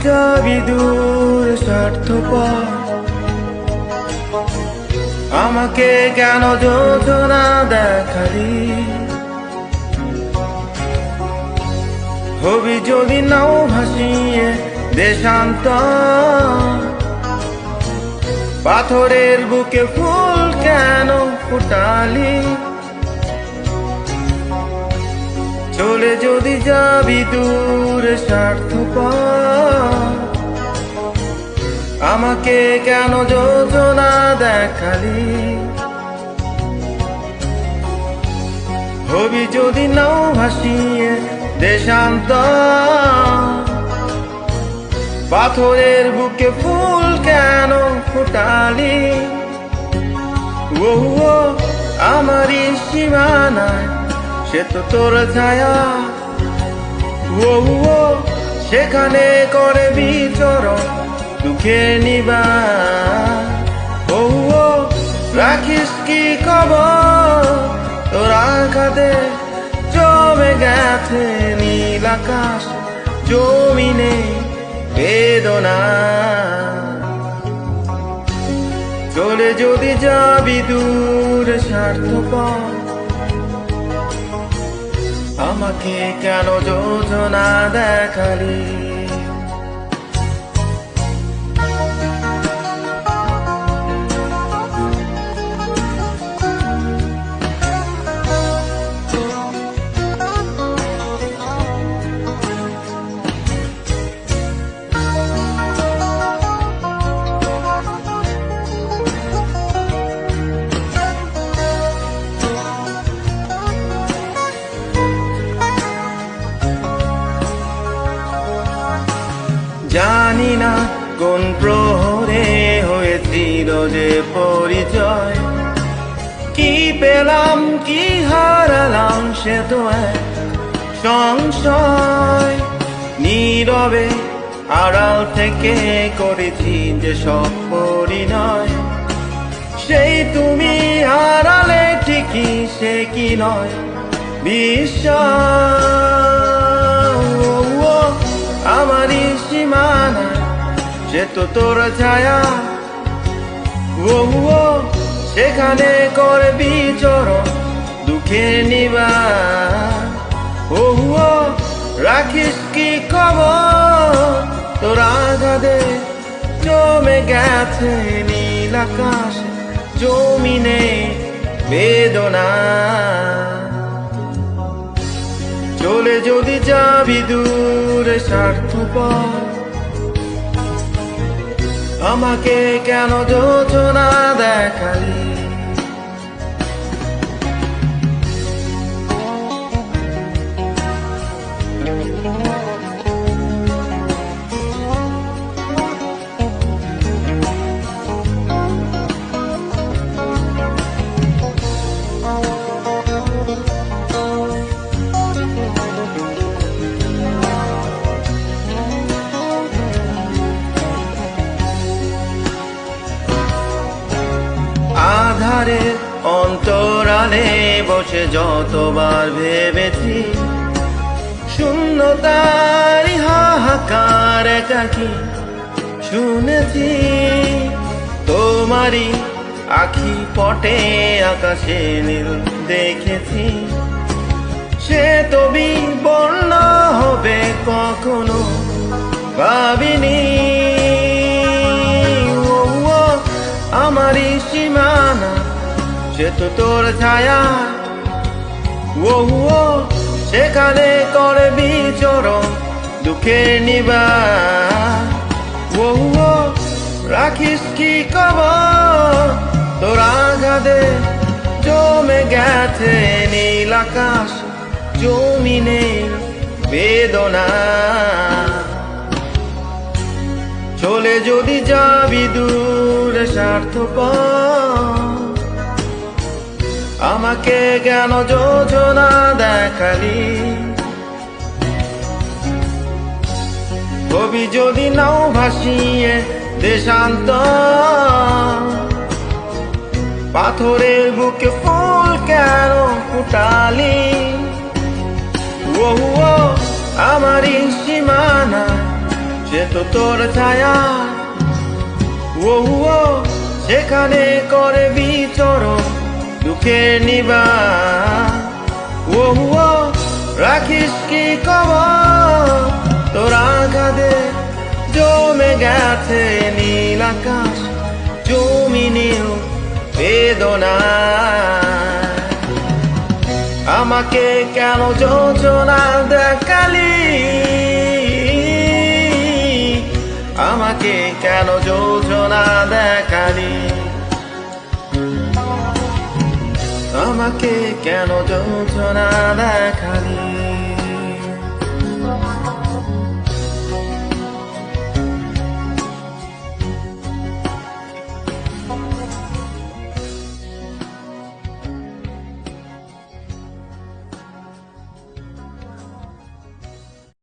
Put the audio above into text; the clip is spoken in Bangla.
যাবি দূর স্বার্থপর, আমাকে কেন যোজনা দেখালি? হবি যদি নাও ভাসিয়ে দেশান্তর, পাথরের বুকে ফুল কেন ফুটালি? চলে যদি যাবি দূর স্বার্থপর, আমাকে কেন যোজনা দেখালি? হবি যদি নাও ভাসিয়ে দেশান্তর, পাথরের বুকে ফুল কেন ফুটালি? ও আমারই সীমানায় সে তো তোর ছায়া, ও সেখানে করে বিচরণ দুঃখে নিবা। ও রাখিস কি খবর, তোর আঘাতে জমে গেছে নীল আকাশ জমিনে বেদনা। চলে যদি যাবি দূর স্বার্থপর, আমাকে কেন যোজনা দেখালি? জানি না কোন প্রহরে হয়েছিল যে পরিচয়, কি পেলাম কি হারালাম সে তো এক সংশয়। নীরবে আড়াল থেকে করেছি যে সব পরিণয়, সেই তুমি হারালে ঠিকই সে কি নয় বিশ্বাস। আমারই সীমানা সে তো তোর ছায়া, ও সেখানে করে বিচরণ দুঃখে নিবা। ও রাখিস কি খবর, তোর আঘাতে জমে গেছে নীল আকাশ জমিনে বেদনা। চলে যদি যাবি দূর স্বার্থপর, আমাকে কেন যোজনা দেখালি? আধারের অন্তরালে বসে যতবার ভেবেছি, শূন্যতার হাহাকার একাকী শুনেছি। তোমারই আখি পটে আকাশে নীল দেখেছি, সে তো বিবর্ণ হবে কখনো ভাবিনি। আমারই সীমানা সে তো তোর ছায়া, ও সেখানে করে বিচরণ দুঃখে নিবা। ও রাখিস কি খবর, তোর আঘাতে জমে গেছে নীল আকাশ জমিনে বেদনা। চলে যদি যাবি দূর স্বার্থপর, আমাকে কেন যোজনা দেখালি? হবি যদি নাও ভাসিয়ে দেশান্তর, পাথরের বুকে ফুল কেন ফুটালি? ও আমারই সীমানা সে তো তোর ছায়া, ও ও সেখানে করে বিচরণ দুঃখের নিবা, ও ও রাখিস কি খবর, তোর আঘাতে জমে গেছে নীল আকাশ, জমিনেও বেদনা। আমাকে কেন যোজনা দেখালি, আমাকে কেন যোজনা দেখালি, আমাকে কেন যোজনা দেখালি।